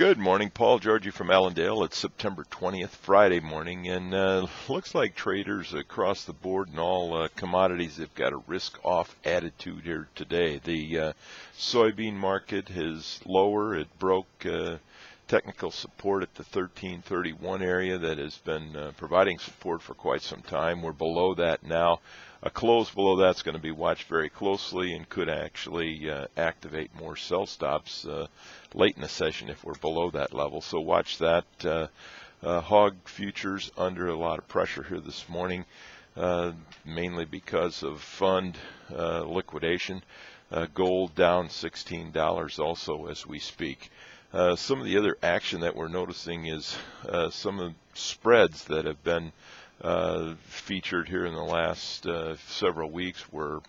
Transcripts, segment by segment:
Good morning, Paul Georgie from Allendale. It's September 20th, Friday morning, and looks like traders across the board and all commodities have got a risk-off attitude here today. The soybean market is lower. It broke technical support at the 1331 area that has been providing support for quite some time. We're below that now. A close below that's going to be watched very closely and could actually activate more sell stops late in the session if we're below that level. So watch that. Hog futures under a lot of pressure here this morning, mainly because of fund liquidation. Gold down $16 also as we speak. Some of the other action that we're noticing is some of the spreads that have been featured here in the last several weeks were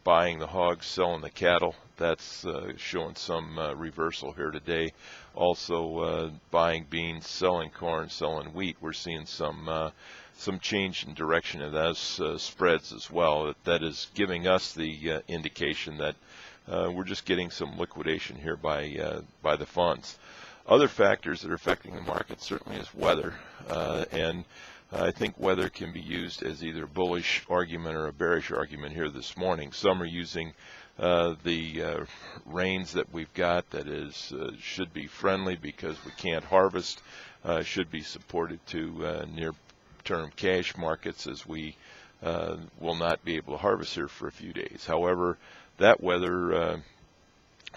buying the hogs, selling the cattle. That's showing some reversal here today. Also buying beans, selling corn, selling wheat. We're seeing some change in direction of those spreads as well. That is giving us the indication that we're just getting some liquidation here by the funds. Other factors that are affecting the market certainly is weather, and I think weather can be used as either a bullish argument or a bearish argument here this morning. Some are using the rains that we've got that should be friendly because we can't harvest, should be supported to near-term cash markets as we will not be able to harvest here for a few days. However, that weather,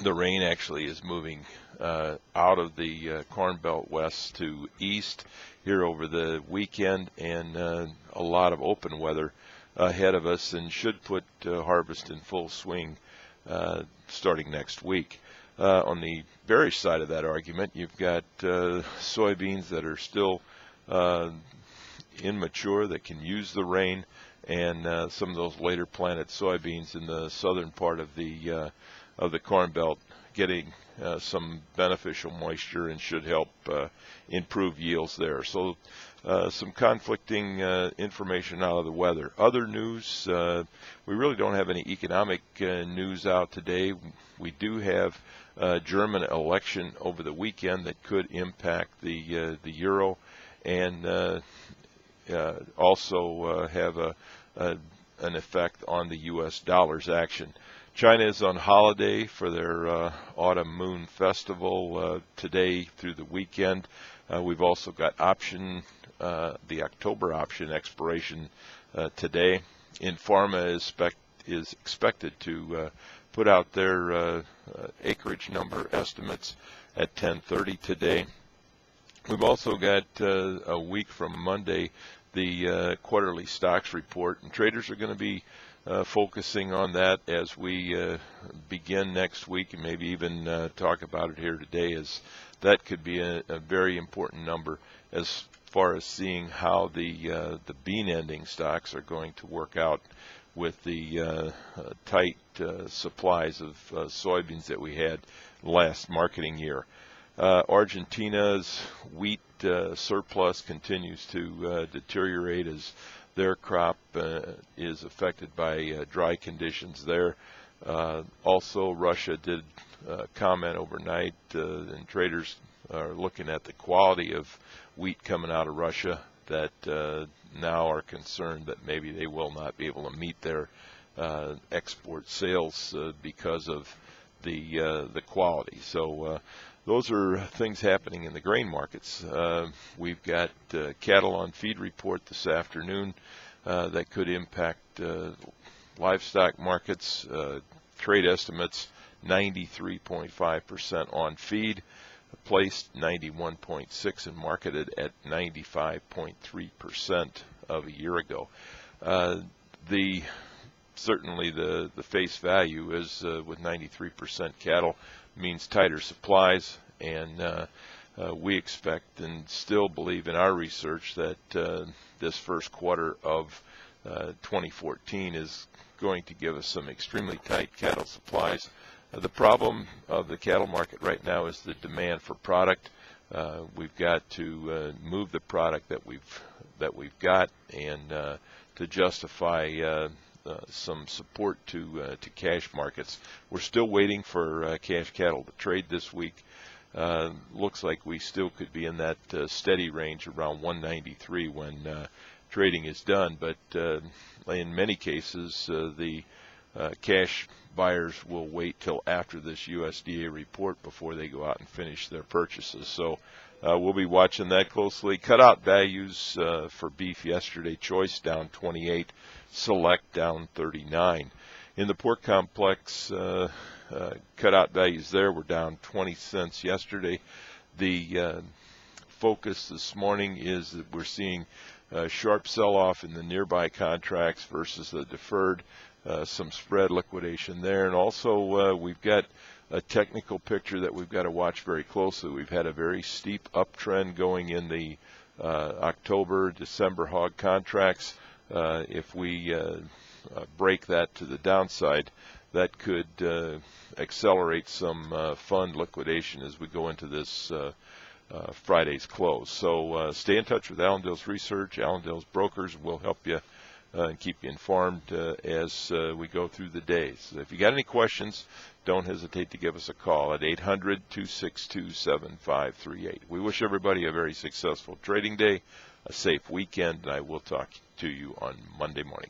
the rain actually is moving out of the Corn Belt west to east here over the weekend, and a lot of open weather ahead of us and should put harvest in full swing starting next week. On the bearish side of that argument, you've got soybeans that are still immature that can use the rain, and some of those later planted soybeans in the southern part of the Corn Belt getting some beneficial moisture and should help improve yields there. So some conflicting information out of the weather. Other news, we really don't have any economic news out today. We do have a German election over the weekend that could impact the euro, and also have an effect on the U.S. dollar's action. China is on holiday for their Autumn Moon Festival today through the weekend. We've also got the October option expiration today. Pharma is expected to put out their acreage number estimates at 10:30 today. We've also got a week from Monday the quarterly stocks report, and traders are going to be focusing on that as we begin next week, and maybe even talk about it here today, as that could be a very important number as far as seeing how the bean ending stocks are going to work out with the tight supplies of soybeans that we had last marketing year. Argentina's wheat surplus continues to deteriorate as their crop is affected by dry conditions there. Also, Russia did comment overnight, and traders are looking at the quality of wheat coming out of Russia, that now are concerned that maybe they will not be able to meet their export sales because of the quality. So those are things happening in the grain markets. We've got cattle on feed report this afternoon that could impact livestock markets. Trade estimates 93.5% on feed, placed 91.6 and marketed at 95.3% of a year ago. Certainly the face value is with 93% cattle means tighter supplies, and we expect and still believe in our research that this first quarter of 2014 is going to give us some extremely tight cattle supplies. The problem of the cattle market right now is the demand for product. We've got to move the product that we've got, and to justify some support to cash markets. We're still waiting for cash cattle to trade this week. Looks like we still could be in that steady range around 193 when trading is done, but in many cases the cash buyers will wait till after this USDA report before they go out and finish their purchases. So we'll be watching that closely. Cutout values for beef yesterday: choice down 28, select down 39. In the pork complex, cutout values there were down 20 cents yesterday. The focus this morning is that we're seeing a sharp sell-off in the nearby contracts versus the deferred, some spread liquidation there. And also we've got a technical picture that we've got to watch very closely. We've had a very steep uptrend going in the October, December hog contracts. If we break that to the downside, that could accelerate some fund liquidation as we go into this Friday's close. So stay in touch with Allendale's research. Allendale's brokers will help you and keep you informed as we go through the days. If you got any questions, don't hesitate to give us a call at 800-262-7538. We wish everybody a very successful trading day, a safe weekend, and I will talk to you on Monday morning.